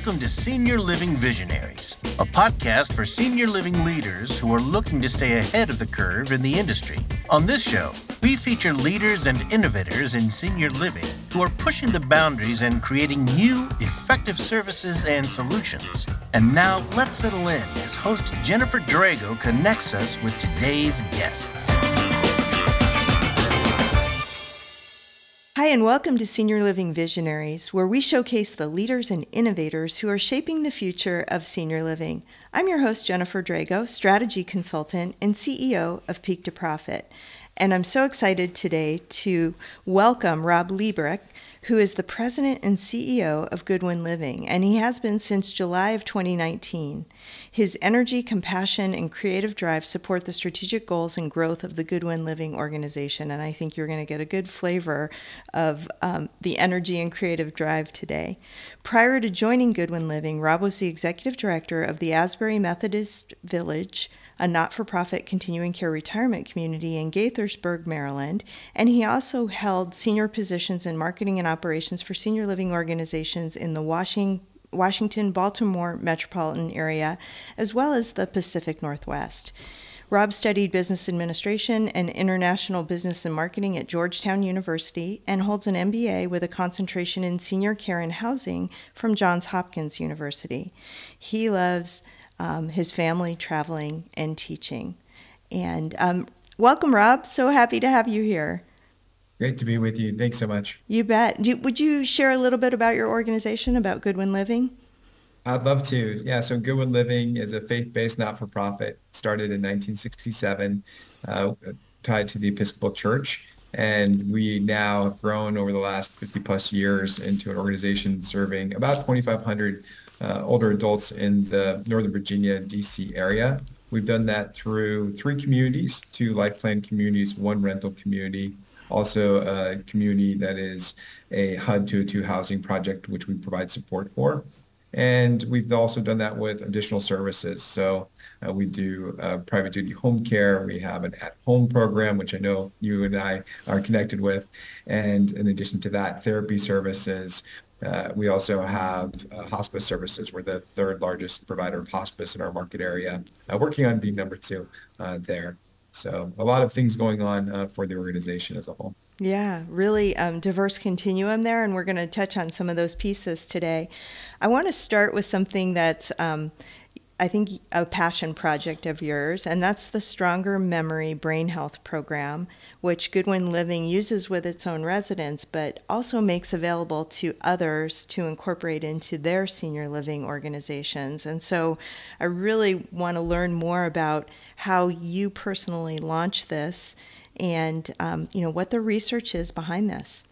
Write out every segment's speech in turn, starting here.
Welcome to Senior Living Visionaries, a podcast for senior living leaders who are looking to stay ahead of the curve in the industry. On this show, we feature leaders and innovators in senior living who are pushing the boundaries and creating new, effective services and solutions. And now, let's settle in as host Jennifer Drago connects us with today's guests. Hi, and welcome to Senior Living Visionaries, where we showcase the leaders and innovators who are shaping the future of senior living. I'm your host, Jennifer Drago, strategy consultant and CEO of Peak to Profit. And I'm so excited today to welcome Rob Liebreich, who is the president and CEO of Goodwin Living, and he has been since July of 2019. His energy, compassion, and creative drive support the strategic goals and growth of the Goodwin Living organization, and I think you're going to get a good flavor of the energy and creative drive today. Prior to joining Goodwin Living, Rob was the executive director of the Asbury Methodist Village, a not-for-profit continuing care retirement community in Gaithersburg, Maryland, and he also held senior positions in marketing and operations for senior living organizations in the Washington, Baltimore metropolitan area, as well as the Pacific Northwest. Rob studied business administration and international business and marketing at Georgetown University and holds an MBA with a concentration in senior care and housing from Johns Hopkins University. He loves his family, traveling, and teaching. And welcome, Rob. So happy to have you here. Great to be with you. Thanks so much. You bet. Would you share a little bit about your organization, about Goodwin Living? I'd love to. Yeah, so Goodwin Living is a faith-based not-for-profit, started in 1967, tied to the Episcopal Church. And we now have grown over the last 50 plus years into an organization serving about 2,500 older adults in the Northern Virginia, DC area. We've done that through 3 communities, 2 life plan communities, 1 rental community, also a community that is a HUD 202 housing project, which we provide support for. And we've also done that with additional services. So we do private duty home care. We have an at-home program, which I know you and I are connected with. And in addition to that, therapy services. We also have hospice services. We're the 3rd largest provider of hospice in our market area, working on being number 2 there. So a lot of things going on for the organization as a whole. Yeah, really diverse continuum there, and we're going to touch on some of those pieces today. I want to start with something that's, I think, a passion project of yours, and that's the StrongerMemory Brain Health Program, which Goodwin Living uses with its own residents, but also makes available to others to incorporate into their senior living organizations. And so I really want to learn more about how you personally launched this and what the research is behind this.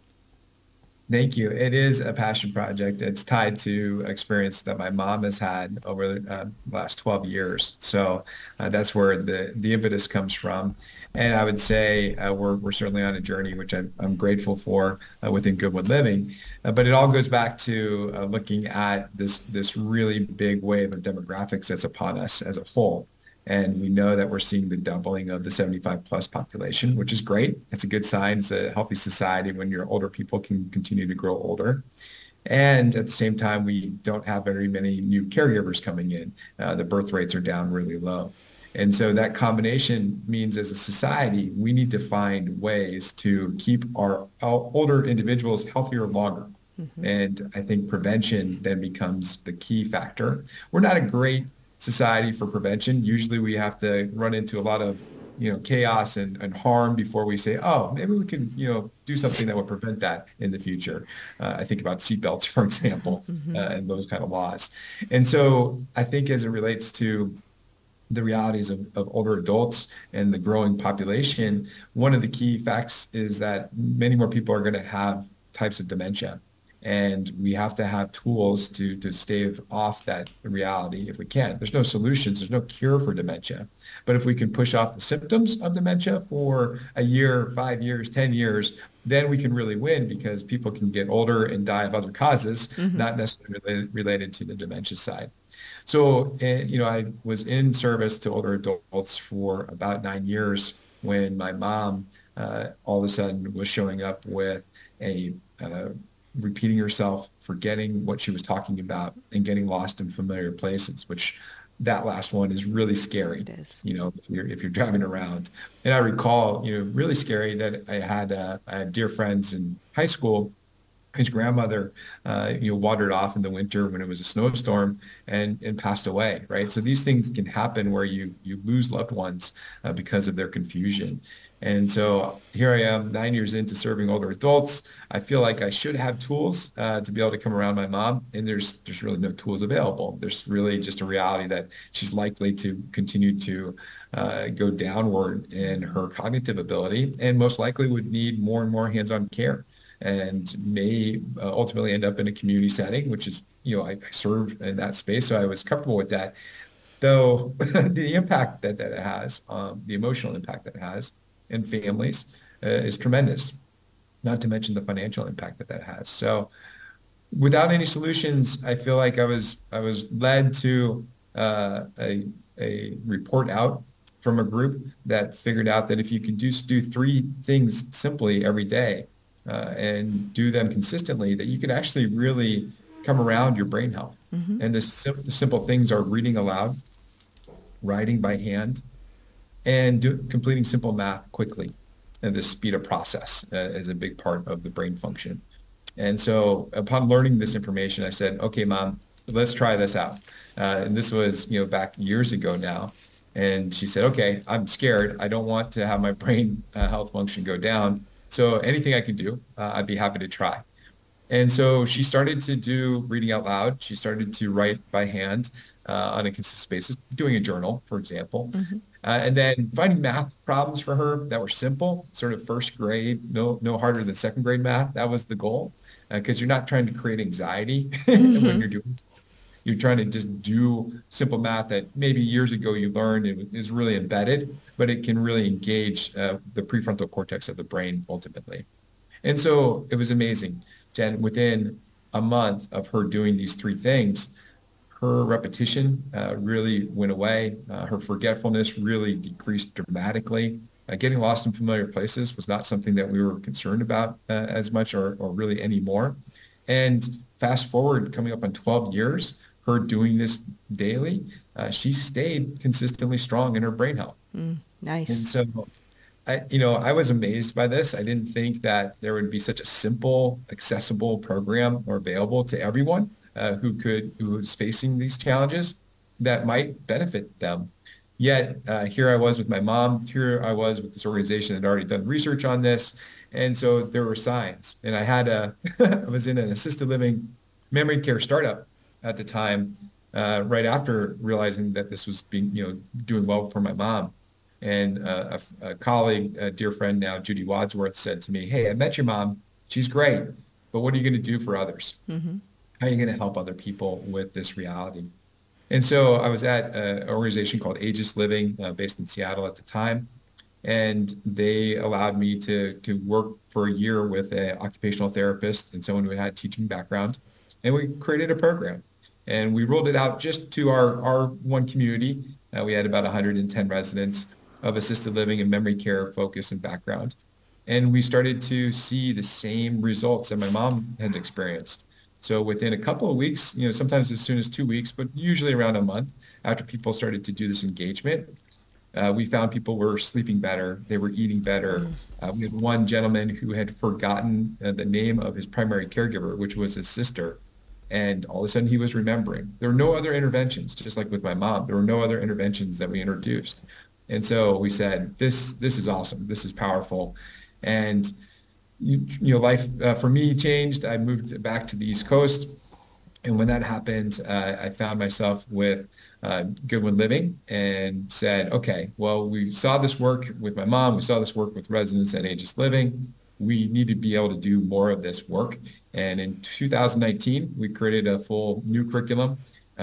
Thank you. It is a passion project. It's tied to experience that my mom has had over the last 12 years. So that's where the impetus comes from. And I would say we're certainly on a journey, which I'm grateful for within Goodwin Living. But it all goes back to looking at this really big wave of demographics that's upon us as a whole. And we know that we're seeing the doubling of the 75 plus population, which is great. It's a good sign. It's a healthy society when your older people can continue to grow older. And at the same time, we don't have very many new caregivers coming in. The birth rates are down really low. And so that combination means as a society, we need to find ways to keep our older individuals healthier longer. Mm-hmm. And I think prevention then becomes the key factor. We're not a great society for prevention. Usually we have to run into a lot of chaos and harm before we say, oh, maybe we can do something that would prevent that in the future. I think about seatbelts, for example, mm-hmm. And those kind of laws. And so I think as it relates to the realities of older adults and the growing population, one of the key facts is that many more people are going to have types of dementia. And we have to have tools to stave off that reality if we can. There's no solutions. There's no cure for dementia. But if we can push off the symptoms of dementia for a year, 5 years, 10 years, then we can really win because people can get older and die of other causes, mm-hmm. not necessarily related to the dementia side. So, I was in service to older adults for about 9 years when my mom all of a sudden was showing up with a repeating herself, forgetting what she was talking about, and getting lost in familiar places, which that last one is really scary, It is. if you're driving around. And I recall, really scary that I had dear friends in high school. His grandmother, wandered off in the winter when it was a snowstorm and passed away, right? So these things can happen where you lose loved ones because of their confusion. And so here I am, 9 years into serving older adults. I feel like I should have tools to be able to come around my mom, and there's really no tools available. There's really just a reality that she's likely to continue to go downward in her cognitive ability, and most likely would need more and more hands-on care, and may ultimately end up in a community setting, which is, I serve in that space, so I was comfortable with that. Though the impact that it has, the emotional impact that it has in families is tremendous, not to mention the financial impact that has. So without any solutions, I feel like I was led to a report out from a group that figured out that if you can do three things simply every day, and do them consistently, that you can actually really come around your brain health. Mm-hmm. And the simple things are reading aloud, writing by hand, and completing simple math quickly. And the speed of process is a big part of the brain function. And so upon learning this information, I said, okay, Mom, let's try this out. And this was, back years ago now. And she said, okay, I'm scared. I don't want to have my brain health function go down. So anything I can do, I'd be happy to try. And so she started to do reading out loud. She started to write by hand on a consistent basis, doing a journal, for example. Mm-hmm. And then finding math problems for her that were simple, sort of first grade, no harder than second grade math. That was the goal, because you're not trying to create anxiety Mm-hmm. when you're trying to just do simple math that maybe years ago you learned and is really embedded, but it can really engage the prefrontal cortex of the brain ultimately. And so it was amazing, Jen. Within a month of her doing these three things, her repetition really went away. Her forgetfulness really decreased dramatically. Getting lost in familiar places was not something that we were concerned about as much or really anymore. And fast forward, coming up on 12 years, her doing this daily, she stayed consistently strong in her brain health. Nice. And so, I was amazed by this. I didn't think that there would be such a simple, accessible program or available to everyone who was facing these challenges that might benefit them. Yet here I was with my mom. Here I was with this organization that had already done research on this, and so there were signs. And I was in an assisted living memory care startup at the time, right after realizing that this was doing well for my mom. And a colleague, a dear friend now, Judy Wadsworth, said to me, "Hey, I met your mom. She's great, but what are you going to do for others? Mm-hmm. How are you going to help other people with this reality?" And so I was at an organization called Aegis Living, based in Seattle at the time, and they allowed me to work for a year with an occupational therapist and someone who had teaching background, and we created a program. And we rolled it out just to our one community. We had about 110 residents of assisted living and memory care focus and background. And we started to see the same results that my mom had experienced. So within a couple of weeks, sometimes as soon as 2 weeks, but usually around a month after people started to do this engagement, we found people were sleeping better. They were eating better. We had one gentleman who had forgotten the name of his primary caregiver, which was his sister. And all of a sudden he was remembering. There were no other interventions, just like with my mom. There were no other interventions that we introduced. And so we said, this is awesome. This is powerful. And life for me changed. I moved back to the East Coast. And when that happened, I found myself with Goodwin Living and said, okay, well, we saw this work with my mom. We saw this work with residents at Aegis Living. We need to be able to do more of this work. And in 2019, we created a full new curriculum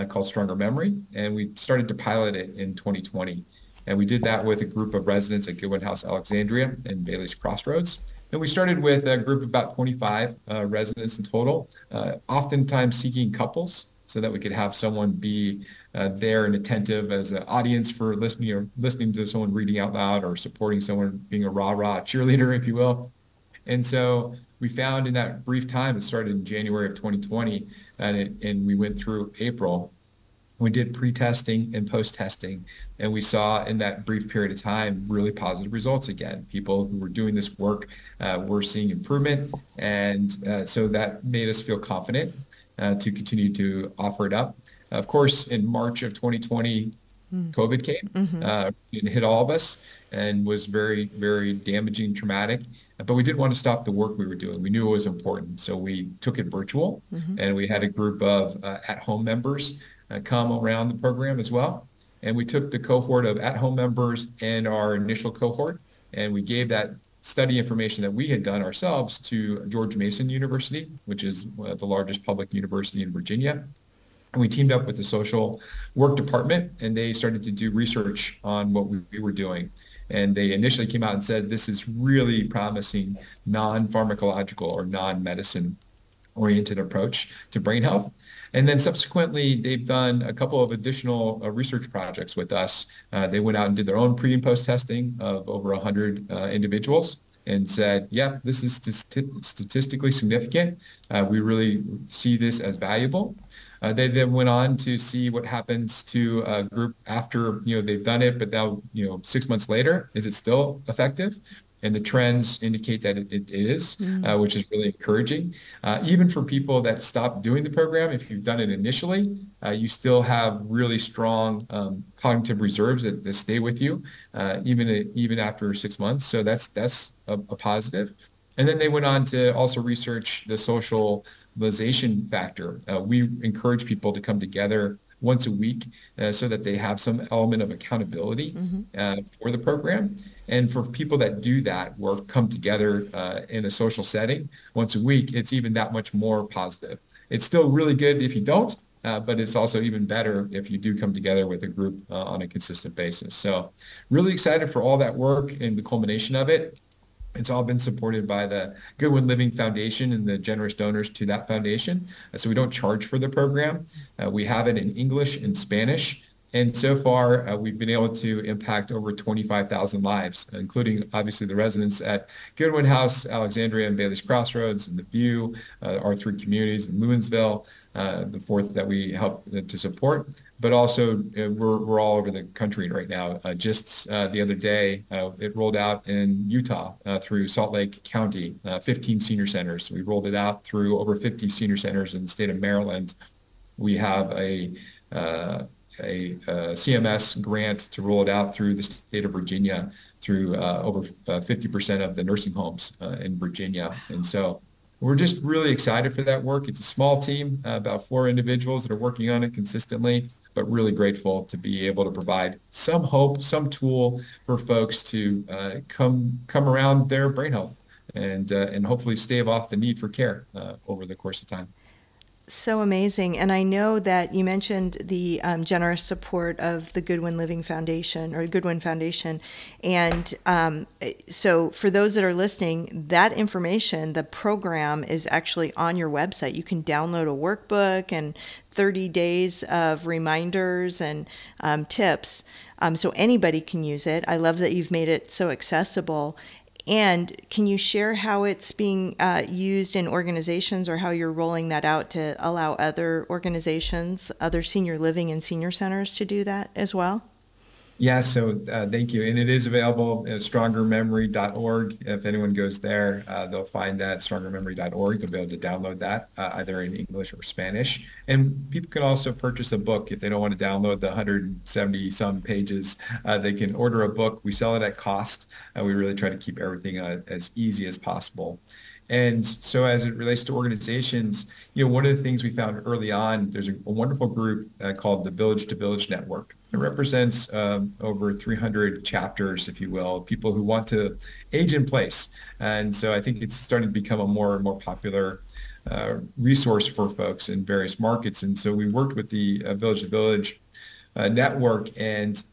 called StrongerMemory, and we started to pilot it in 2020. And we did that with a group of residents at Goodwin House Alexandria and Bailey's Crossroads. And we started with a group of about 25 residents in total, oftentimes seeking couples so that we could have someone be there and attentive as an audience for listening to someone reading out loud or supporting someone, being a rah-rah cheerleader, if you will. And so we found in that brief time, it started in January of 2020, and we went through April. We did pre-testing and post-testing, and we saw in that brief period of time really positive results again. People who were doing this work were seeing improvement, and so that made us feel confident to continue to offer it up. Of course, in March of 2020, COVID came and hit all of us and was very, very damaging, traumatic. But we didn't want to stop the work we were doing. We knew it was important, so we took it virtual, and we had a group of at-home members come around the program as well. And we took the cohort of at-home members and our initial cohort, and we gave that study information that we had done ourselves to George Mason University, which is the largest public university in Virginia. And we teamed up with the social work department, and they started to do research on what we were doing. And they initially came out and said, this is really promising non-pharmacological or non-medicine oriented approach to brain health. And then subsequently, they've done a couple of additional research projects with us. They went out and did their own pre and post testing of over 100 individuals and said, yeah, this is statistically significant. We really see this as valuable. They then went on to see what happens to a group after, they've done it, but now, 6 months later, is it still effective? And the trends indicate that it is, which is really encouraging. Even for people that stop doing the program, if you've done it initially, you still have really strong cognitive reserves that stay with you, even after 6 months. So that's a positive. And then they went on to also research the socialization factor. We encourage people to come together once a week so that they have some element of accountability for the program. And for people that do that work, come together in a social setting once a week, it's even that much more positive. It's still really good if you don't, but it's also even better if you do come together with a group on a consistent basis. So really excited for all that work and the culmination of it. It's all been supported by the Goodwin Living Foundation and the generous donors to that foundation. So we don't charge for the program. We have it in English and Spanish. And so far, we've been able to impact over 25,000 lives, including obviously the residents at Goodwin House, Alexandria and Bailey's Crossroads, and the View, our 3 communities in Lewinsville, the 4th that we help to support. But also, we're all over the country right now. Just the other day, it rolled out in Utah through Salt Lake County, 15 senior centers. We rolled it out through over 50 senior centers in the state of Maryland. We have a CMS grant to roll it out through the state of Virginia through over 50% of the nursing homes in Virginia. And so we're just really excited for that work. It's a small team, about 4 individuals that are working on it consistently, but really grateful to be able to provide some hope, some tool for folks to come around their brain health and hopefully stave off the need for care over the course of time. So amazing. And I know that you mentioned the generous support of the Goodwin Living Foundation or Goodwin Foundation. And so for those that are listening, that information, the program is actually on your website. You can download a workbook and 30 days of reminders and tips. So anybody can use it. I love that you've made it so accessible. And can you share how it's being used in organizations or how you're rolling that out to allow other organizations, other senior living and senior centers to do that as well? Yeah, so thank you. And it is available at StrongerMemory.org. If anyone goes there, they'll find that StrongerMemory.org. They'll be able to download that either in English or Spanish. And people can also purchase a book if they don't want to download the 170 some pages. They can order a book. We sell it at cost. We really try to keep everything as easy as possible. And so as it relates to organizations, one of the things we found early on, there's a wonderful group called the Village to Village Network. It represents over 300 chapters, if you will, people who want to age in place. And so I think it's starting to become a more and more popular resource for folks in various markets. And so we worked with the Village to Village network, and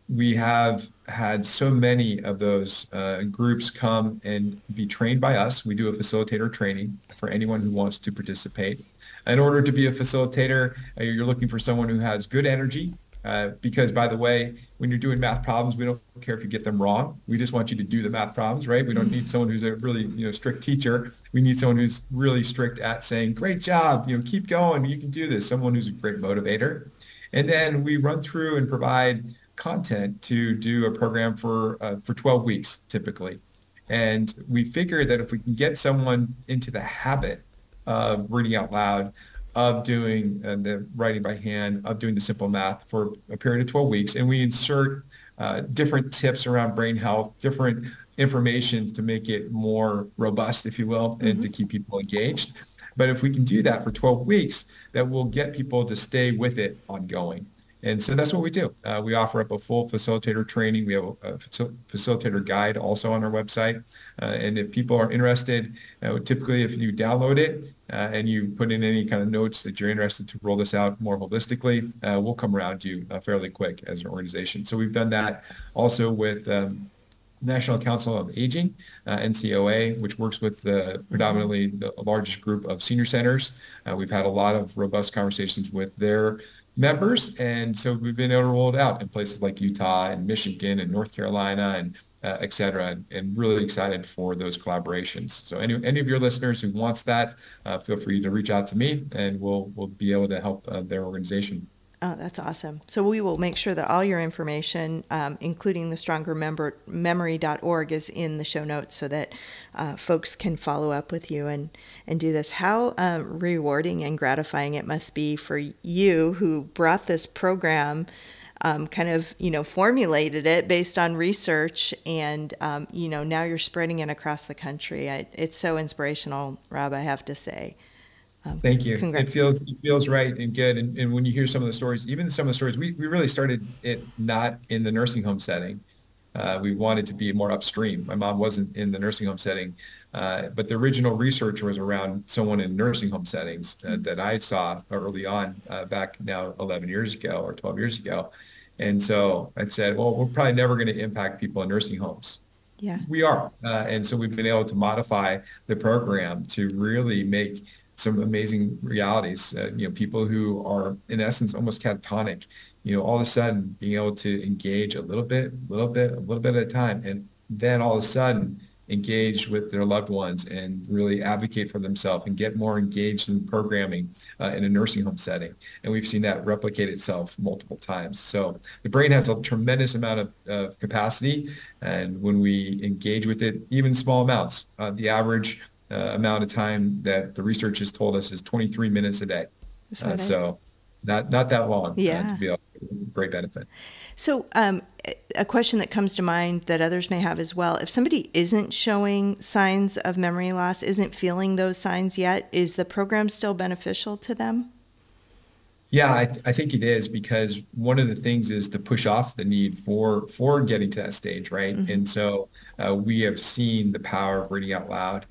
we have had so many of those groups come and be trained by us. We do a facilitator training for anyone who wants to participate. In order to be a facilitator, you're looking for someone who has good energy, Because, by the way, when you're doing math problems, we don't care if you get them wrong. We just want you to do the math problems, right? We don't need someone who's a really, strict teacher. We need someone who's really strict at saying, great job, keep going, you can do this. Someone who's a great motivator. And then we run through and provide content to do a program for 12 weeks, typically. And we figure that if we can get someone into the habit of reading out loud, of doing the writing by hand, of doing the simple math for a period of 12 weeks, and we insert different tips around brain health, different information to make it more robust, if you will, and to keep people engaged. But if we can do that for 12 weeks, that will get people to stay with it ongoing. And so that's what we do. We offer up a full facilitator training. We have a facilitator guide also on our website. And if people are interested, typically if you download it and you put in any kind of notes that you're interested to roll this out more holistically, we'll come around to you fairly quick as an organization. So we've done that also with National Council of Aging, NCOA, which works with predominantly the largest group of senior centers. We've had a lot of robust conversations with their members, and so we've been able to roll it out in places like Utah and Michigan and North Carolina and et cetera, and really excited for those collaborations. So any of your listeners who wants that, feel free to reach out to me, and we'll be able to help their organization. Oh, that's awesome. So we will make sure that all your information, including the StrongerMemory.org, is in the show notes so that folks can follow up with you and do this. How rewarding and gratifying it must be for you who brought this program, formulated it based on research, and, now you're spreading it across the country. It's so inspirational, Rob, I have to say. Thank you. It feels right and good. And when you hear some of the stories, even some of the stories, we really started it not in the nursing home setting. We wanted to be more upstream. My mom wasn't in the nursing home setting, but the original research was around someone in nursing home settings that I saw early on back now 11 years ago or 12 years ago. And so I said, well, we're probably never going to impact people in nursing homes. Yeah, we are. And so we've been able to modify the program to really make some amazing realities, people who are in essence almost catatonic, all of a sudden being able to engage a little bit at a time, and then all of a sudden engage with their loved ones and really advocate for themselves and get more engaged in programming in a nursing home setting. And we've seen that replicate itself multiple times. So the brain has a tremendous amount of capacity, and when we engage with it, even small amounts, the average amount of time that the research has told us is 23 minutes a day. So not that long to be a great benefit. So a question that comes to mind that others may have as well, if somebody isn't showing signs of memory loss, isn't feeling those signs yet, is the program still beneficial to them? Yeah, I think it is, because one of the things is to push off the need for getting to that stage, right? And so we have seen the power of reading out loud.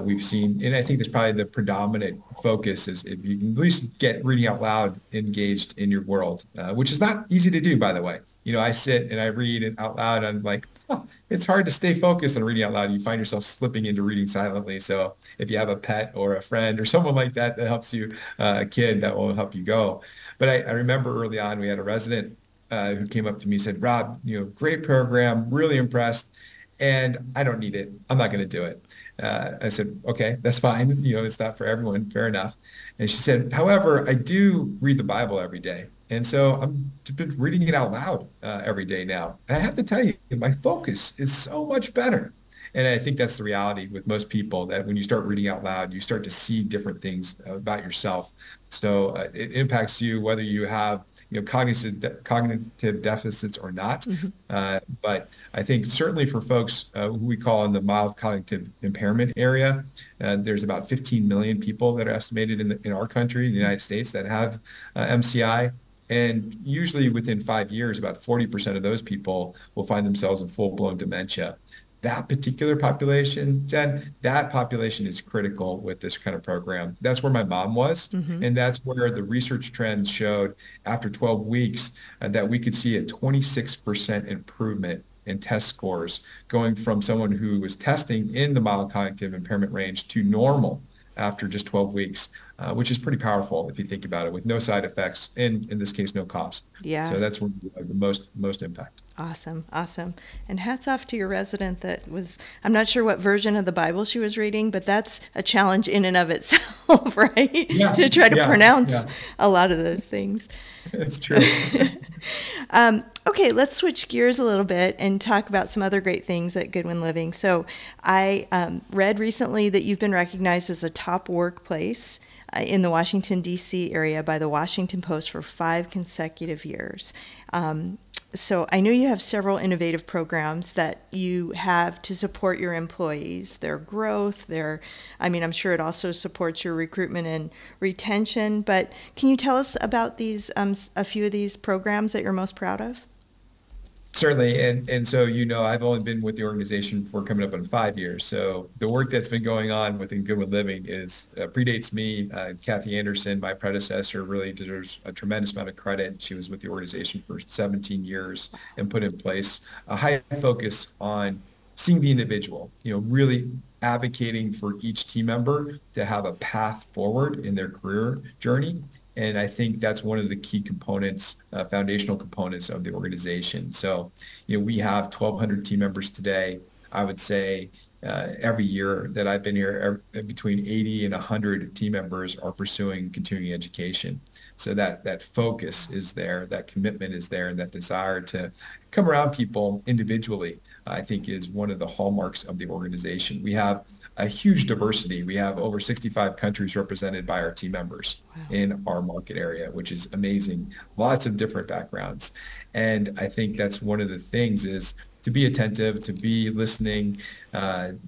We've seen, and I think that's probably the predominant focus, is if you can at least get reading out loud engaged in your world, which is not easy to do, by the way. I sit and I read it out loud. I'm like, it's hard to stay focused on reading out loud. You find yourself slipping into reading silently. So if you have a pet or a friend or someone like that helps you, a kid, that will help you go. But I remember early on, we had a resident who came up to me and said, Rob, great program, really impressed, and I don't need it. I'm not going to do it. I said, okay, that's fine. It's not for everyone. Fair enough. And she said, however, I do read the Bible every day. And so I'm been reading it out loud every day now. And I have to tell you, my focus is so much better. And I think that's the reality with most people, that when you start reading out loud, you start to see different things about yourself. So it impacts you whether you have cognitive deficits or not. But I think certainly for folks who we call in the mild cognitive impairment area, there's about 15 million people that are estimated in our country, the United States, that have MCI. And usually within 5 years, about 40% of those people will find themselves in full-blown dementia. That particular population, Jen, that population is critical with this kind of program. That's where my mom was. And that's where the research trends showed after 12 weeks that we could see a 26% improvement in test scores, going from someone who was testing in the mild cognitive impairment range to normal after just 12 weeks. which is pretty powerful if you think about it, with no side effects and in this case, no cost. Yeah. So that's where the most impact. Awesome. Awesome. And hats off to your resident that was, I'm not sure what version of the Bible she was reading, but that's a challenge in and of itself, right? Yeah. To try to pronounce yeah. a lot of those things. It's true. Okay, let's switch gears a little bit and talk about some other great things at Goodwin Living. So I read recently that you've been recognized as a top workplace in the Washington, D.C. area by the Washington Post for 5 consecutive years. So I know you have several innovative programs that you have to support your employees, their growth, I'm sure it also supports your recruitment and retention, but can you tell us about these, a few of these programs that you're most proud of? Certainly. And so, I've only been with the organization for coming up on 5 years. So the work that's been going on within Goodwin Living predates me. Kathy Anderson, my predecessor, really deserves a tremendous amount of credit. She was with the organization for 17 years and put in place a high focus on seeing the individual, really advocating for each team member to have a path forward in their career journey. And I think that's one of the key components, foundational components of the organization. So, we have 1,200 team members today. I would say every year that I've been here, between 80 and 100 team members are pursuing continuing education. So that focus is there, that commitment is there, and that desire to come around people individually, I think, is one of the hallmarks of the organization. We have a huge diversity. We have over 65 countries represented by our team members in our market area, which is amazing. Lots of different backgrounds. And I think that's one of the things is to be attentive, to be listening.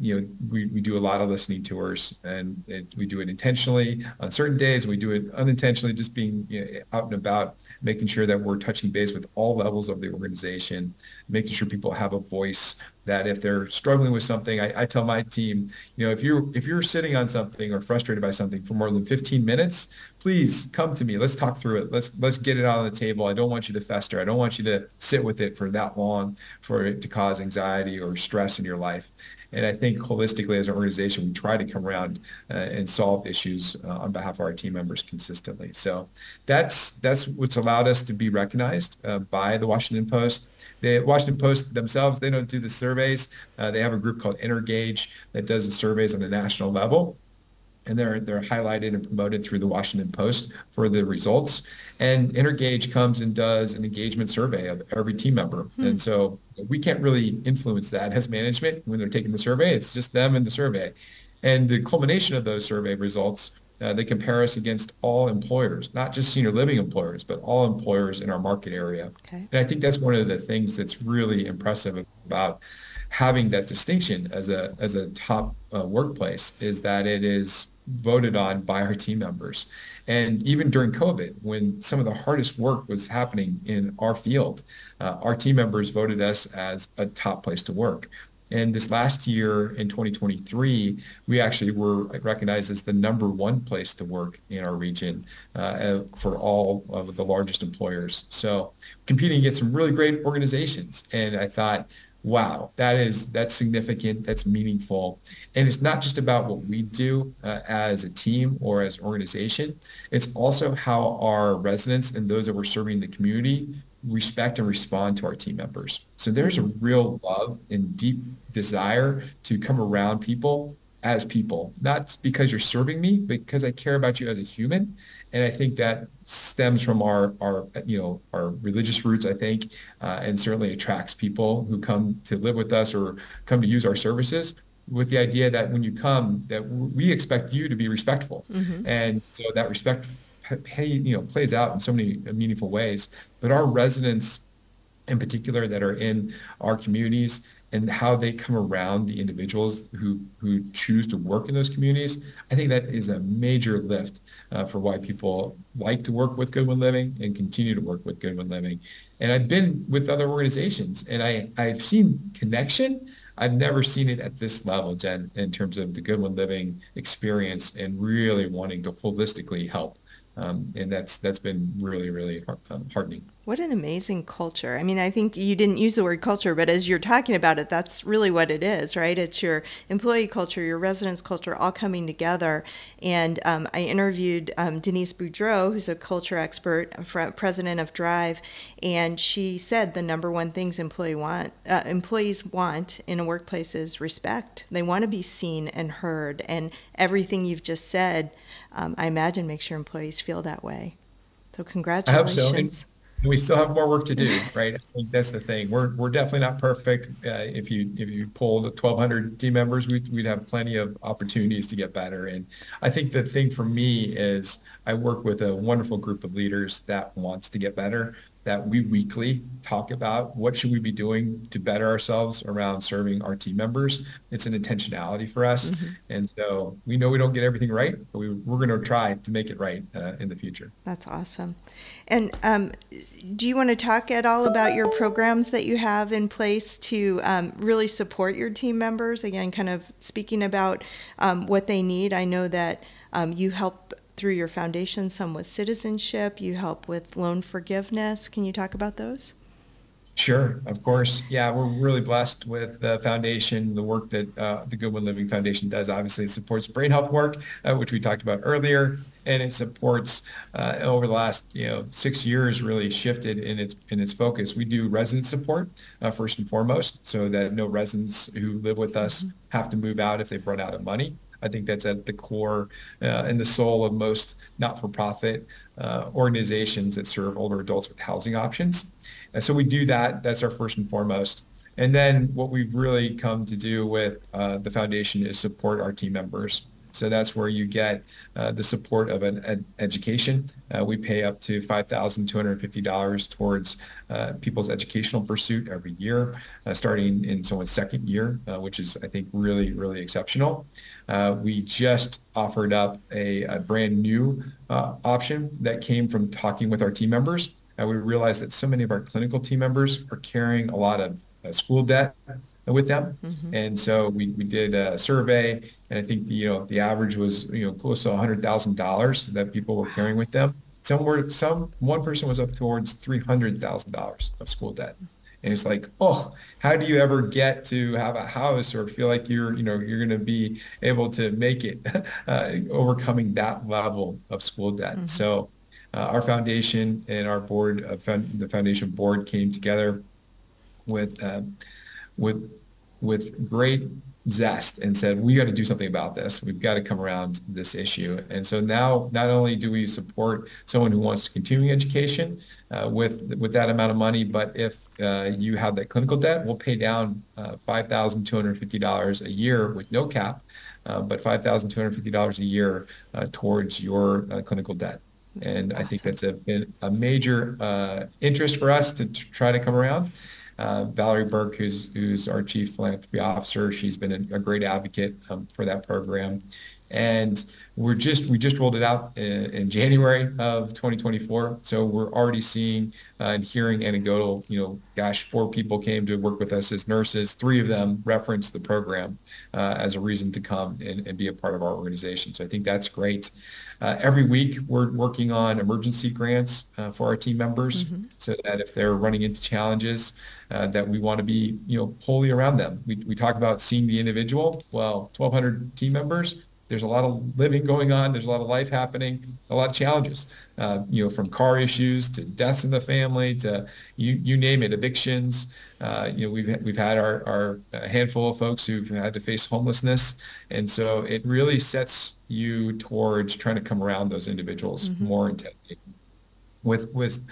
We do a lot of listening tours, and we do it intentionally on certain days. We do it unintentionally, just being out and about, making sure that we're touching base with all levels of the organization, making sure people have a voice, that if they're struggling with something, I tell my team, if you're sitting on something or frustrated by something for more than 15 minutes, please come to me. Let's talk through it. Let's get it out on the table. I don't want you to fester. I don't want you to sit with it for that long for it to cause anxiety or stress in your life. And I think holistically as an organization, we try to come around and solve issues on behalf of our team members consistently. So that's what's allowed us to be recognized by the Washington Post. The Washington Post themselves, they don't do the surveys. They have a group called Intergage that does the surveys on a national level. And they're highlighted and promoted through the Washington Post for the results. And Intergage comes and does an engagement survey of every team member. And so we can't really influence that as management when they're taking the survey. It's just them and the survey. And the culmination of those survey results, they compare us against all employers, not just senior living employers, but all employers in our market area. Okay. And I think that's one of the things that's really impressive about having that distinction as a top workplace, is that it is voted on by our team members. And even during COVID, when some of the hardest work was happening in our field, our team members voted us as a top place to work. And this last year in 2023, we actually were recognized as the #1 place to work in our region for all of the largest employers. So competing against some really great organizations. And I thought, wow, that's significant, that's meaningful. And it's not just about what we do as a team or as an organization. It's also how our residents and those that we're serving in the community respect and respond to our team members. So there's a real love and deep desire to come around people as people, not because you're serving me, but because I care about you as a human. And I think that stems from our religious roots, I think, and certainly attracts people who come to live with us or come to use our services, with the idea that when you come, that we expect you to be respectful. And so that respect plays out in so many meaningful ways. But our residents in particular that are in our communities and how they come around the individuals who choose to work in those communities, I think that is a major lift for why people like to work with Goodwin Living and continue to work with Goodwin Living. And I've been with other organizations, and I've seen connection. I've never seen it at this level, Jen, in terms of the Goodwin Living experience and really wanting to holistically help And that's been really, really heartening. What an amazing culture. I mean, I think you didn't use the word culture, but as you're talking about it, that's really what it is, right? It's your employee culture, your residence culture, all coming together. And I interviewed Denise Boudreau, who's a culture expert, president of Drive, and she said the number one things employees want in a workplace is respect. They want to be seen and heard, and everything you've just said, I imagine, makes your employees feel that way. So I hope so. And congratulations. we still have more work to do, right? I think that's the thing. We're definitely not perfect. If you pulled 1,200 team members, we'd have plenty of opportunities to get better. And I think the thing for me is I work with a wonderful group of leaders that wants to get better, that we weekly talk about what should we be doing to better ourselves around serving our team members. It's an intentionality for us. And so we know we don't get everything right, but we're going to try to make it right in the future. That's awesome. And do you want to talk at all about your programs that you have in place to really support your team members? Again, kind of speaking about what they need. I know that you help through your foundation some with citizenship. You help with loan forgiveness. Can you talk about those? Sure, of course. Yeah, we're really blessed with the foundation, the work that the Goodwin Living Foundation does. Obviously, it supports brain health work, which we talked about earlier, and it supports over the last 6 years really shifted in its focus. We do resident support first and foremost, so that no residents who live with us have to move out if they've run out of money. I think that's at the core and the soul of most not-for-profit organizations that serve older adults with housing options. And so we do that. That's our first and foremost. And then what we've really come to do with the foundation is support our team members. So that's where you get the support of an education. We pay up to $5,250 towards people's educational pursuit every year, starting in someone's second year, which is, I think, really, really exceptional. We just offered up a brand new option that came from talking with our team members. We realized that so many of our clinical team members are carrying a lot of school debt with them. And so we did a survey, and I think the average was close to $100,000 that people were carrying with them. One person was up towards $300,000 of school debt. And it's like, oh, how do you ever get to have a house or feel like you're going to be able to make it overcoming that level of school debt? So our foundation and our board, the foundation board, came together with great zest and said, we got to do something about this. We've got to come around this issue. And so now not only do we support someone who wants continuing education with that amount of money, but if you have that clinical debt, we'll pay down $5,250 a year with no cap, but $5,250 a year towards your clinical debt. And awesome. I think that's been a major interest for us to try to come around. Valerie Burke, who's our chief philanthropy officer, she's been a great advocate for that program. And we just rolled it out in January of 2024. So we're already seeing and hearing anecdotal, 4 people came to work with us as nurses. 3 of them referenced the program as a reason to come and be a part of our organization. So I think that's great. Every week, we're working on emergency grants for our team members so that if they're running into challenges, that we want to be, wholly around them. We talk about seeing the individual. Well, 1,200 team members, there's a lot of living going on. There's a lot of life happening, a lot of challenges, from car issues to deaths in the family to you name it, evictions. We've had our handful of folks who've had to face homelessness. And so it really sets you towards trying to come around those individuals more intently. With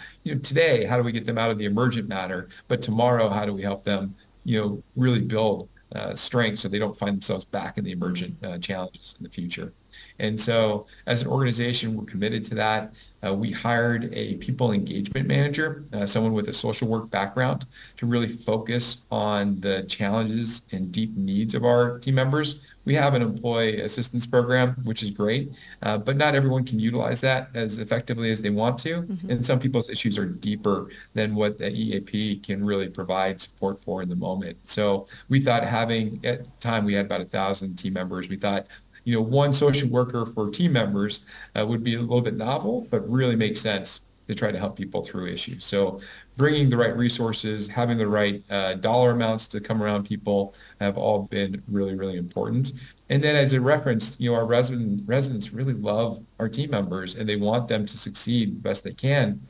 today, how do we get them out of the emergent matter? But tomorrow, how do we help them, really build strength so they don't find themselves back in the emergent challenges in the future? And so as an organization, we're committed to that. We hired a people engagement manager, someone with a social work background, to really focus on the challenges and deep needs of our team members. We have an employee assistance program, which is great, but not everyone can utilize that as effectively as they want to. And some people's issues are deeper than what the EAP can really provide support for in the moment. So we thought at the time we had about 1,000 team members. We thought one social worker for team members would be a little bit novel, but really makes sense to try to help people through issues. So bringing the right resources, having the right dollar amounts to come around people have all been really, really important. And then as I referenced, our residents really love our team members and they want them to succeed the best they can.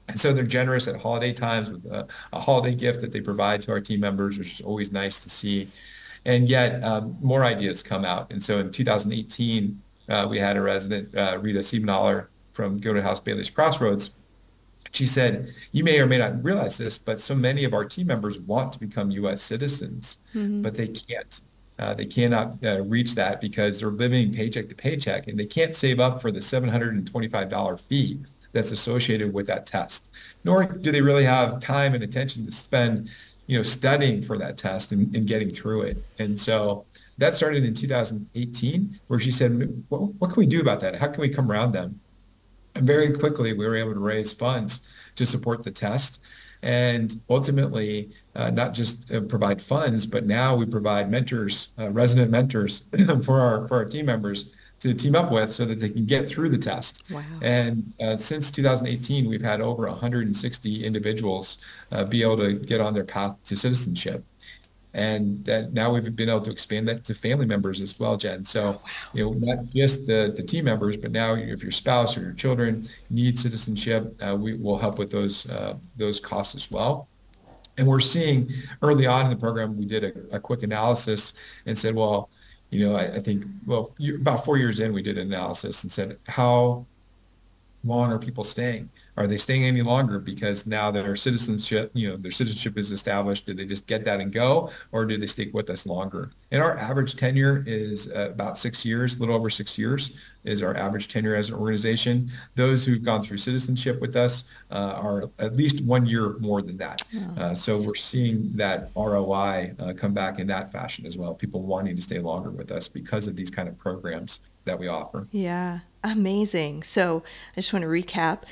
And so they're generous at holiday times with a holiday gift that they provide to our team members, which is always nice to see. And yet more ideas come out. And so in 2018, we had a resident, Rita Siebenthaler from Goodwin House Bailey's Crossroads. She said, you may or may not realize this, but so many of our team members want to become U.S. citizens, but they can't. They cannot reach that because they're living paycheck to paycheck and they can't save up for the $725 fee that's associated with that test, nor do they really have time and attention to spend, studying for that test and getting through it. And so that started in 2018, where she said, what can we do about that? How can we come around them? And very quickly, we were able to raise funds to support the test and ultimately not just provide funds, but now we provide mentors, resident mentors for our team members to team up with so that they can get through the test. Wow. And since 2018, we've had over 160 individuals be able to get on their path to citizenship. And that now we've been able to expand that to family members as well, Jen. So, not just the team members, but now if your spouse or your children need citizenship, we will help with those costs as well. And we're seeing early on in the program, we did a quick analysis and said, well, I think, about 4 years in, we did an analysis and said, how long are people staying? Are they staying any longer because now their citizenship is established? Do they just get that and go, or do they stick with us longer? And our average tenure is about 6 years, a little over 6 years is our average tenure as an organization. Those who've gone through citizenship with us are at least 1 year more than that. So we're seeing that ROI come back in that fashion as well. People wanting to stay longer with us because of these kind of programs that we offer. Yeah. Amazing. So I just want to recap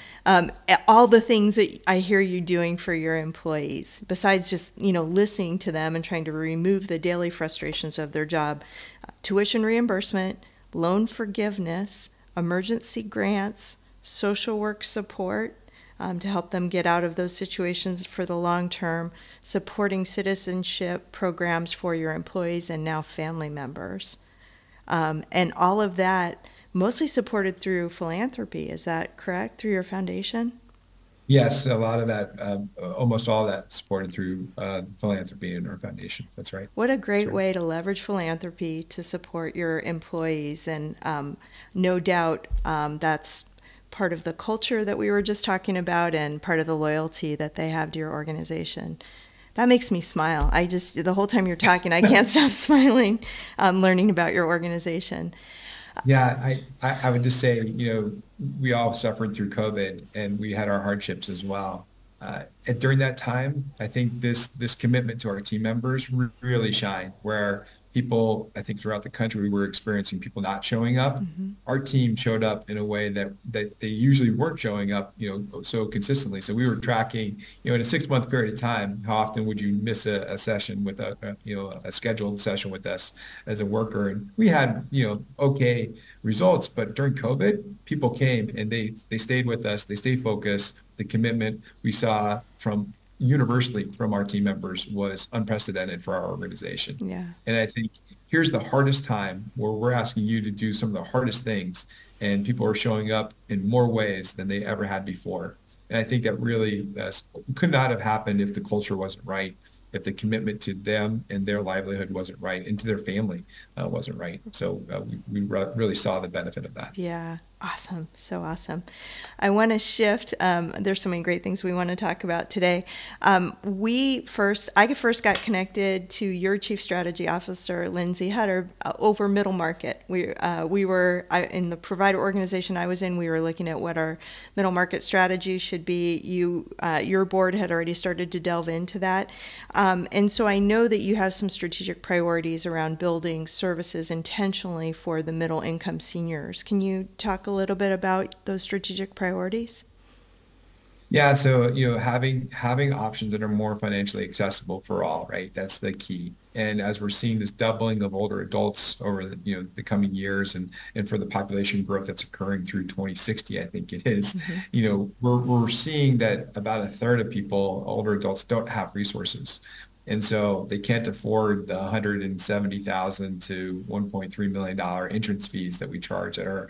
all the things that I hear you doing for your employees, besides just, listening to them and trying to remove the daily frustrations of their job. Tuition reimbursement, loan forgiveness, emergency grants, social work support to help them get out of those situations for the long term, supporting citizenship programs for your employees and now family members. And all of that mostly supported through philanthropy. Is that correct? Through your foundation? Yes, a lot of that, almost all of that supported through philanthropy in our foundation. That's right. What a great way to leverage philanthropy to support your employees. And no doubt that's part of the culture that we were just talking about and part of the loyalty that they have to your organization. That makes me smile. The whole time you're talking, I can't stop smiling, learning about your organization. Yeah, I would just say, we all suffered through COVID and we had our hardships as well. And during that time, I think this commitment to our team members really shined, where people, I think throughout the country, we were experiencing people not showing up. Mm-hmm. Our team showed up in a way that they usually weren't showing up, so consistently. So we were tracking, in a 6-month period of time, how often would you miss a session with a scheduled session with us as a worker? And we had, okay results, but during COVID, people came and they stayed with us. They stayed focused. The commitment we saw universally from our team members was unprecedented for our organization. Yeah. And I think here's the hardest time where we're asking you to do some of the hardest things, and people are showing up in more ways than they ever had before. And I think that really could not have happened if the culture wasn't right, if the commitment to them and their livelihood wasn't right, and to their family wasn't right. So we really saw the benefit of that. Yeah. Awesome. So awesome. I want to shift. There's so many great things we want to talk about today. I first got connected to your Chief Strategy Officer, Lindsay Hutter, over middle market. We were in the provider organization I was in. We were looking at what our middle market strategy should be. Your board had already started to delve into that. And so I know that you have some strategic priorities around building services intentionally for the middle income seniors. Can you talk a little bit about those strategic priorities? Yeah, so having options that are more financially accessible for all, right? That's the key. And as we're seeing this doubling of older adults over the coming years, and for the population growth that's occurring through 2060, I think it is, we're seeing that about a third of people, older adults, don't have resources. And so they can't afford the $170,000 to $1.3 million entrance fees that we charge at our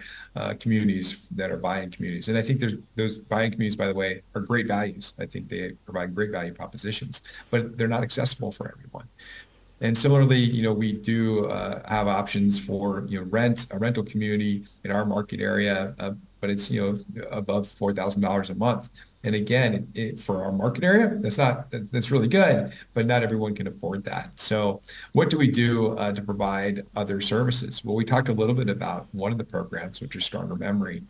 communities that are buy-in communities. And I think those buy-in communities, by the way, are great values. I think they provide great value propositions, but they're not accessible for everyone. And similarly, we do have options for, a rental community in our market area, but it's, above $4,000 a month. And again, for our market area, that's really good, but not everyone can afford that. So what do we do to provide other services? Well, we talked a little bit about one of the programs, which is Stronger Memory.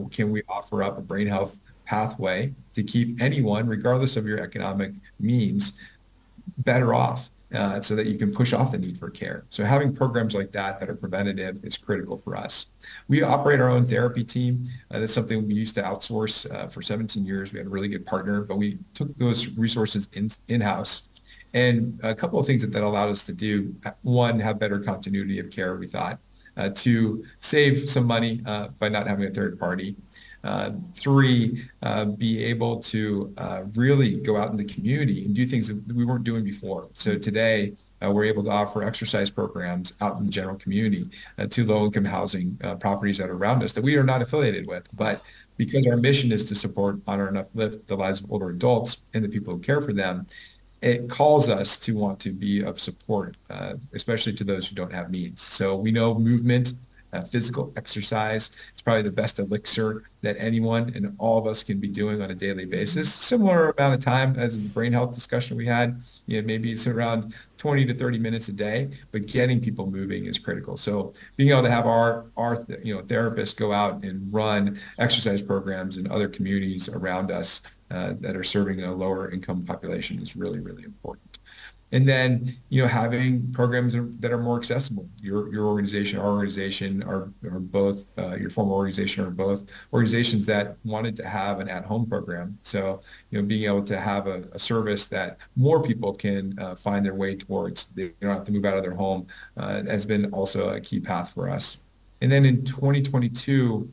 Can we offer up a brain health pathway to keep anyone, regardless of your economic means, better off? So that you can push off the need for care. So having programs like that are preventative is critical for us. We operate our own therapy team. That's something we used to outsource for 17 years. We had a really good partner, but we took those resources in-house. And a couple of things that allowed us to do: one, have better continuity of care, we thought. Two, save some money by not having a third party. Three, be able to really go out in the community and do things that we weren't doing before. So today, we're able to offer exercise programs out in the general community to low-income housing properties that are around us that we are not affiliated with. But because our mission is to support, honor, and uplift the lives of older adults and the people who care for them, it calls us to want to be of support, especially to those who don't have means. So we know movement, physical exercise is probably the best elixir that anyone and all of us can be doing on a daily basis. Similar amount of time as the brain health discussion we had, maybe it's around 20 to 30 minutes a day, but getting people moving is critical. So being able to have our therapists go out and run exercise programs in other communities around us that are serving a lower income population is really, really important. And then, having programs that are more accessible. Your organization, our organization are both, your former organization are both organizations that wanted to have an at-home program. So, being able to have a service that more people can find their way towards, they don't have to move out of their home, has been also a key path for us. And then in 2022,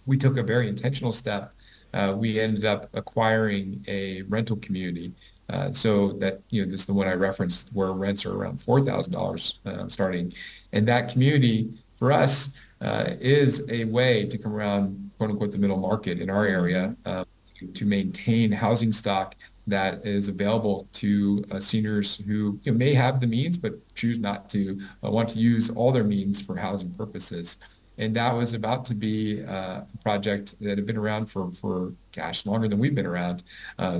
we took a very intentional step. We ended up acquiring a rental community. So that, this is the one I referenced where rents are around $4,000 starting. And that community for us is a way to come around, quote unquote, the middle market in our area to maintain housing stock that is available to seniors who may have the means but choose not to, want to use all their means for housing purposes. And that was about to be a project that had been around for longer than we've been around.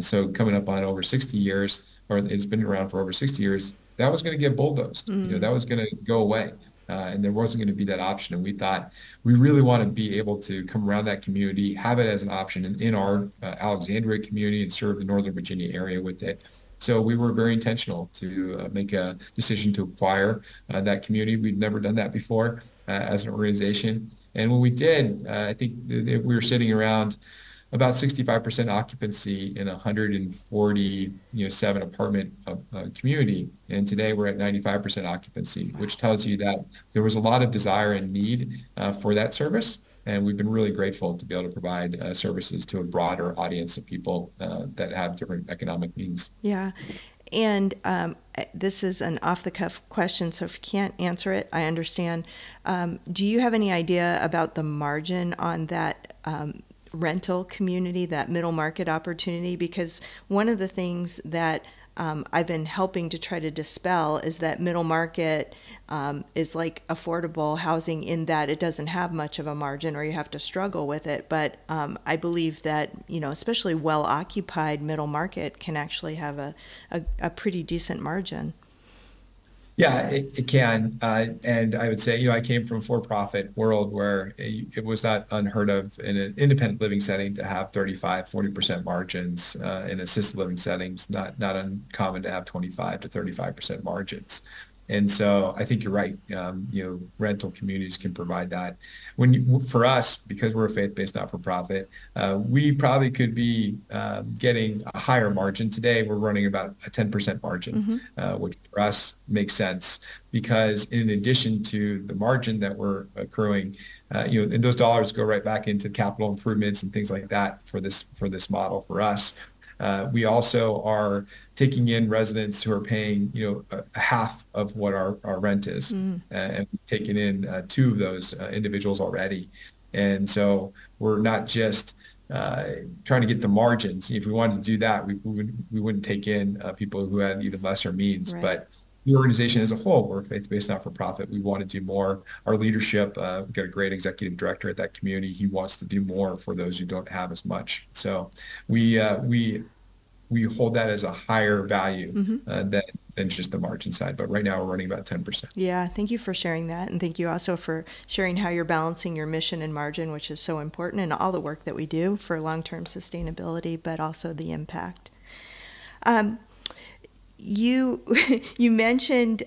So coming up on over 60 years, or it's been around for over 60 years, that was going to get bulldozed. That was going to go away. And there wasn't going to be that option. And we thought we really want to be able to come around that community, have it as an option in our Alexandria community, and serve the Northern Virginia area with it. So we were very intentional to make a decision to acquire that community. We'd never done that before as an organization. And when we did, I think we were sitting around about 65% occupancy in a 147 apartment community. And today we're at 95% occupancy, which tells you that there was a lot of desire and need for that service. And we've been really grateful to be able to provide services to a broader audience of people that have different economic needs. Yeah. And this is an off-the-cuff question, so if you can't answer it, I understand. Do you have any idea about the margin on that rental community, that middle market opportunity? Because one of the things that I've been helping to try to dispel is that middle market is like affordable housing in that it doesn't have much of a margin, or you have to struggle with it. But I believe that, especially well-occupied middle market can actually have a pretty decent margin. Yeah, it can. And I would say, I came from a for-profit world where it was not unheard of in an independent living setting to have 35, 40% margins. In assisted living settings, not uncommon to have 25 to 35% margins. And so I think you're right. Rental communities can provide that. For us, because we're a faith-based not-for-profit, we probably could be getting a higher margin. Today, we're running about a 10% margin, which for us makes sense because in addition to the margin that we're accruing, and those dollars go right back into capital improvements and things like that for this model for us. We also are taking in residents who are paying, a half of what our rent is, and we've taken in two of those individuals already. And so we're not just trying to get the margins. If we wanted to do that, we wouldn't take in people who had even lesser means. Right. But the organization as a whole, we're a faith-based not-for-profit. We want to do more. Our leadership, we've got a great executive director at that community. He wants to do more for those who don't have as much. So we hold that as a higher value than just the margin side. But right now we're running about 10%. Yeah, thank you for sharing that. And thank you also for sharing how you're balancing your mission and margin, which is so important in all the work that we do for long-term sustainability, but also the impact. You mentioned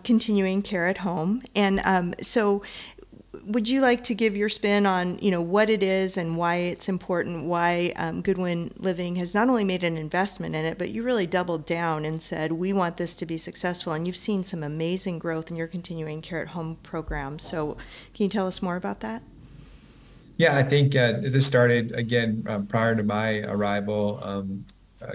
continuing care at home. And so would you like to give your spin on, what it is and why it's important, why Goodwin Living has not only made an investment in it, but you really doubled down and said, we want this to be successful. And you've seen some amazing growth in your continuing care at home program. So can you tell us more about that? Yeah, I think this started, again, prior to my arrival.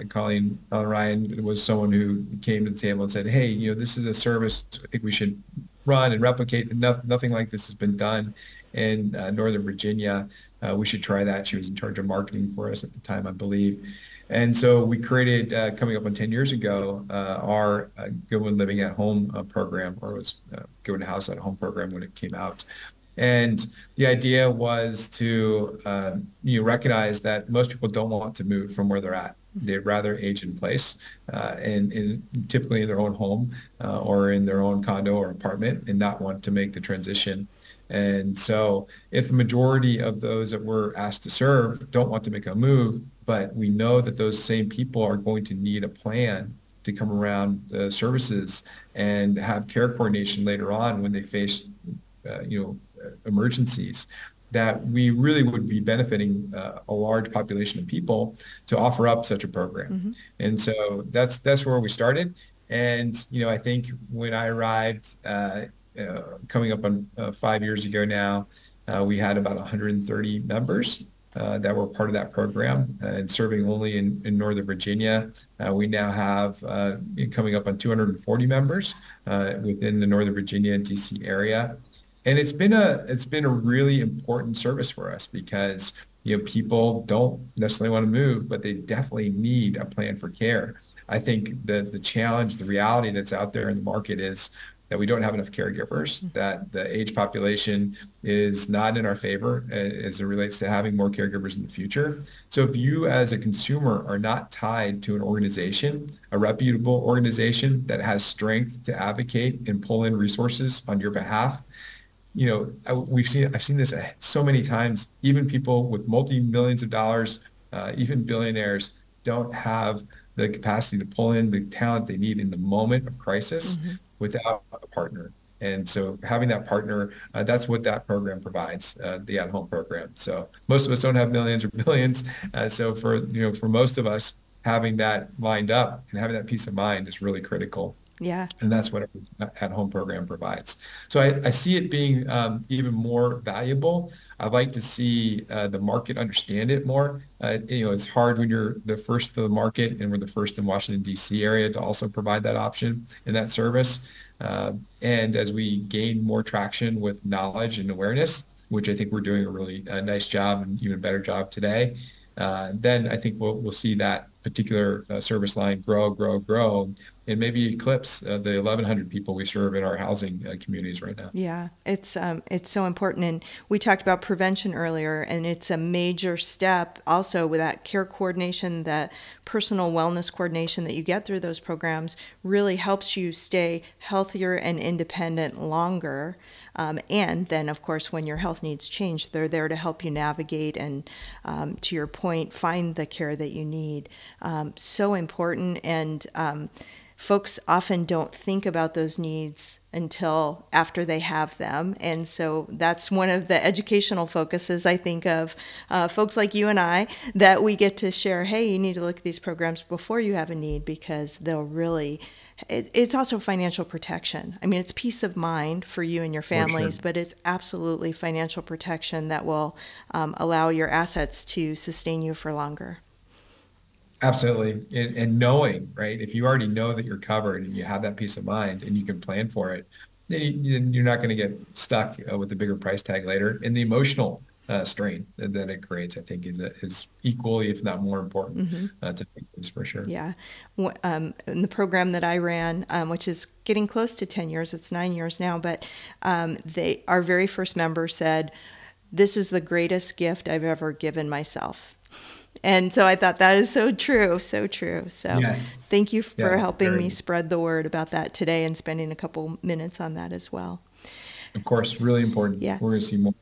Colleen Ryan was someone who came to the table and said, hey, this is a service I think we should run and replicate. Nothing like this has been done in Northern Virginia. We should try that. She was in charge of marketing for us at the time, I believe. And so we created, coming up on 10 years ago, our Goodwin Living at Home program, or it was Goodwin House at Home program when it came out. And the idea was to recognize that most people don't want to move from where they're at. They'd rather age in place, and typically in their own home or in their own condo or apartment, and not want to make the transition. And so if the majority of those that we're asked to serve don't want to make a move, but we know that those same people are going to need a plan to come around the services and have care coordination later on when they face emergencies, that we really would be benefiting a large population of people to offer up such a program. And so that's where we started. And, I think when I arrived, coming up on 5 years ago now, we had about 130 members that were part of that program and serving only in Northern Virginia. We now have coming up on 240 members within the Northern Virginia and DC area. And it's been a really important service for us because people don't necessarily want to move, but they definitely need a plan for care. I think the challenge, the reality that's out there in the market is that we don't have enough caregivers, that the age population is not in our favor as it relates to having more caregivers in the future. So if you as a consumer are not tied to an organization, a reputable organization that has strength to advocate and pull in resources on your behalf, I've seen this so many times. Even people with multi-millions of dollars, even billionaires, don't have the capacity to pull in the talent they need in the moment of crisis without a partner. And so having that partner, that's what that program provides, the at-home program. So most of us don't have millions or billions. So for most of us, having that lined up and having that peace of mind is really critical. Yeah. And that's what our at-home program provides. So I see it being even more valuable. I'd like to see the market understand it more. It's hard when you're the first to the market, and we're the first in Washington, D.C. area to also provide that option and that service. And as we gain more traction with knowledge and awareness, which I think we're doing a really nice job and even better job today, then I think we'll see that particular service line grow, and maybe eclipse the 1,100 people we serve in our housing communities right now. Yeah, it's so important. And we talked about prevention earlier, and it's a major step also with that care coordination, that personal wellness coordination that you get through those programs really helps you stay healthier and independent longer. And then, of course, when your health needs change, they're there to help you navigate and, to your point, find the care that you need. So important. And folks often don't think about those needs until after they have them. And so that's one of the educational focuses, I think, of folks like you and I, that we get to share, hey, you need to look at these programs before you have a need, because they'll really, it's also financial protection. I mean, it's peace of mind for you and your families, but it's absolutely financial protection that will allow your assets to sustain you for longer. Absolutely. And knowing, right? If you already know that you're covered and you have that peace of mind and you can plan for it, then you're not going to get stuck with the bigger price tag later. And the emotional strain that it creates, I think, is equally, if not more important to families, for sure. Yeah. In the program that I ran, which is getting close to 10 years, it's 9 years now, but our very first member said, "This is the greatest gift I've ever given myself." And so I thought that is so true, so true. So yes. Thank you for helping me spread the word about that today and spending a couple minutes on that as well. Of course, really important. Yeah. We're going to see more.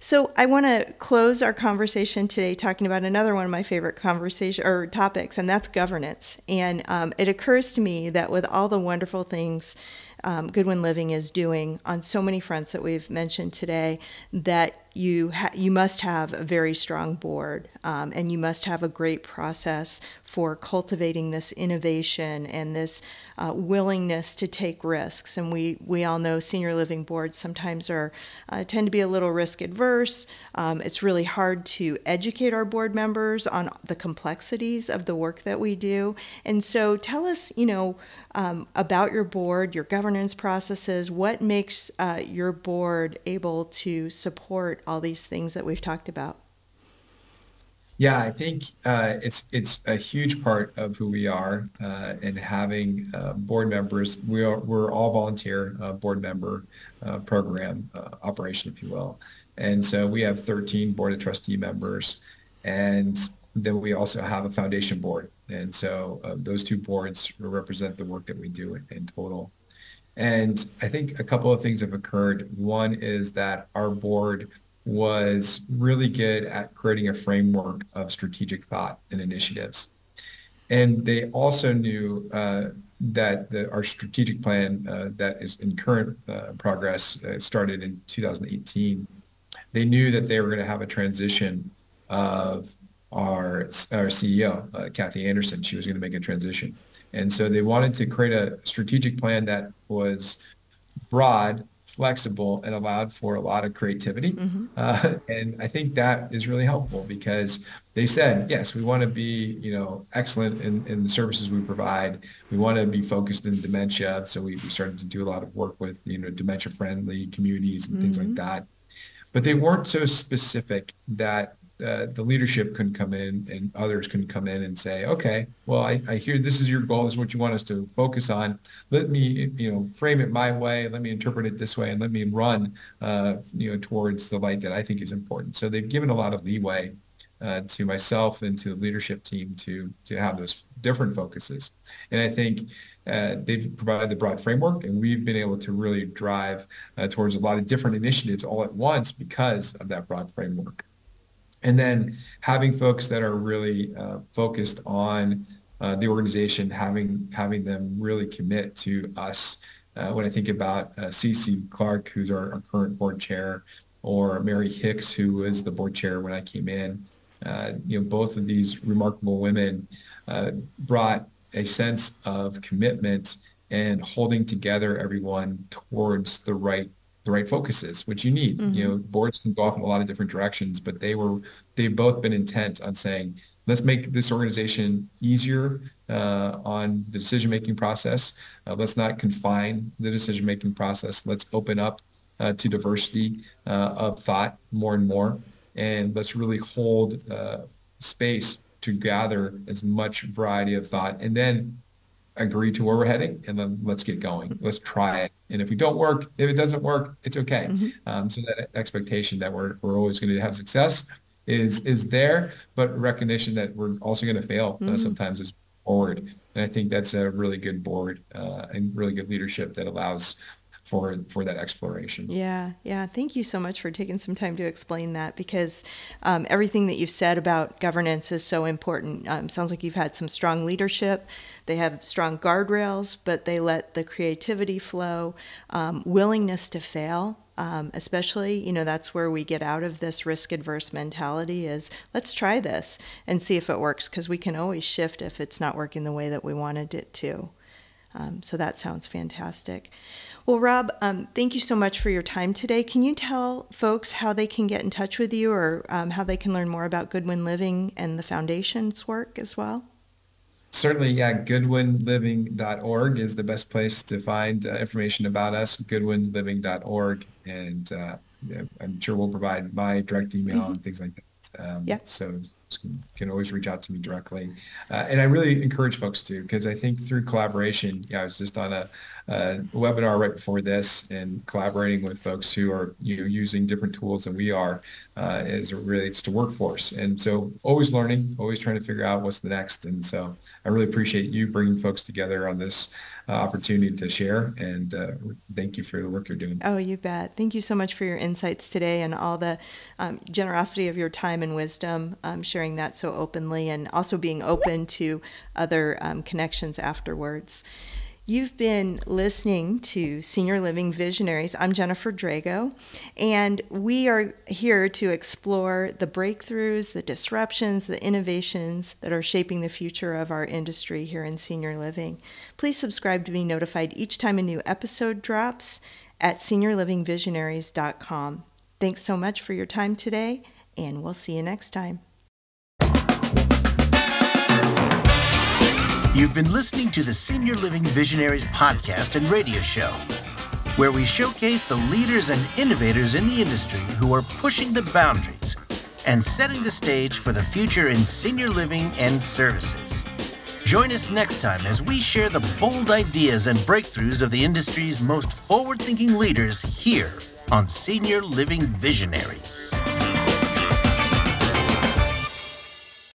So I want to close our conversation today talking about another one of my favorite conversation or topics, and that's governance. And it occurs to me that with all the wonderful things Goodwin Living is doing on so many fronts that we've mentioned today, that you must have a very strong board, and you must have a great process for cultivating this innovation and this willingness to take risks. And we all know senior living boards sometimes tend to be a little risk adverse. It's really hard to educate our board members on the complexities of the work that we do. And so tell us, about your board, your governance processes. What makes your board able to support all these things that we've talked about? Yeah, I think it's a huge part of who we are, and having board members. We're all volunteer board member program operation, if you will. And so we have 13 board of trustee members, and then we also have a foundation board. And so those two boards represent the work that we do in total. And I think a couple of things have occurred. One is that our board was really good at creating a framework of strategic thought and initiatives. And they also knew that our strategic plan that is in current progress started in 2018. They knew that they were going to have a transition of our CEO, Kathy Anderson. She was going to make a transition. And so they wanted to create a strategic plan that was broad, flexible, and allowed for a lot of creativity. And I think that is really helpful, because they said, yes, we want to be, excellent in the services we provide. We want to be focused in dementia. So we started to do a lot of work with, dementia-friendly communities and things like that. But they weren't so specific that the leadership couldn't come in and others couldn't come in and say, okay, well, I hear this is your goal, this is what you want us to focus on. Let me, frame it my way. Let me interpret it this way, and let me run, towards the light that I think is important. So they've given a lot of leeway to myself and to the leadership team to have those different focuses. And I think they've provided the broad framework, and we've been able to really drive towards a lot of different initiatives all at once because of that broad framework. And then having folks that are really focused on the organization, having them really commit to us. When I think about Cece Clark, who's our current board chair, or Mary Hicks, who was the board chair when I came in, both of these remarkable women brought a sense of commitment and holding together everyone towards the right focuses, which you need. Boards can go off in a lot of different directions, but they've both been intent on saying, let's make this organization easier on the decision-making process. Let's not confine the decision-making process. Let's open up to diversity of thought more and more. And let's really hold space to gather as much variety of thought, and then agree to where we're heading, and then let's get going. Let's try it. And if it doesn't work, it's okay. So that expectation that we're always going to have success is there, but recognition that we're also going to fail sometimes is forward. And I think that's a really good board and really good leadership that allows for that exploration. Yeah. Thank you so much for taking some time to explain that, because everything that you've said about governance is so important. Sounds like you've had some strong leadership. They have strong guardrails, but they let the creativity flow, willingness to fail. Especially, that's where we get out of this risk-adverse mentality is let's try this and see if it works, because we can always shift if it's not working the way that we wanted it to. So that sounds fantastic. Well, Rob, thank you so much for your time today. Can you tell folks how they can get in touch with you, or how they can learn more about Goodwin Living and the Foundation's work as well? Certainly, yeah. Goodwinliving.org is the best place to find information about us, goodwinliving.org. And I'm sure we'll provide my direct email and things like that. So you can always reach out to me directly. And I really encourage folks to, because I think through collaboration, I was just on a webinar right before this, and collaborating with folks who are using different tools than we are as it relates to workforce. And so always learning, always trying to figure out what's the next. And so I really appreciate you bringing folks together on this opportunity to share, and thank you for the work you're doing. Oh, you bet. Thank you so much for your insights today and all the generosity of your time and wisdom, sharing that so openly, and also being open to other connections afterwards. You've been listening to Senior Living Visionaries. I'm Jennifer Drago, and we are here to explore the breakthroughs, the disruptions, the innovations that are shaping the future of our industry here in senior living. Please subscribe to be notified each time a new episode drops at seniorlivingvisionaries.com. Thanks so much for your time today, and we'll see you next time. You've been listening to the Senior Living Visionaries podcast and radio show, where we showcase the leaders and innovators in the industry who are pushing the boundaries and setting the stage for the future in senior living and services. Join us next time as we share the bold ideas and breakthroughs of the industry's most forward-thinking leaders here on Senior Living Visionaries.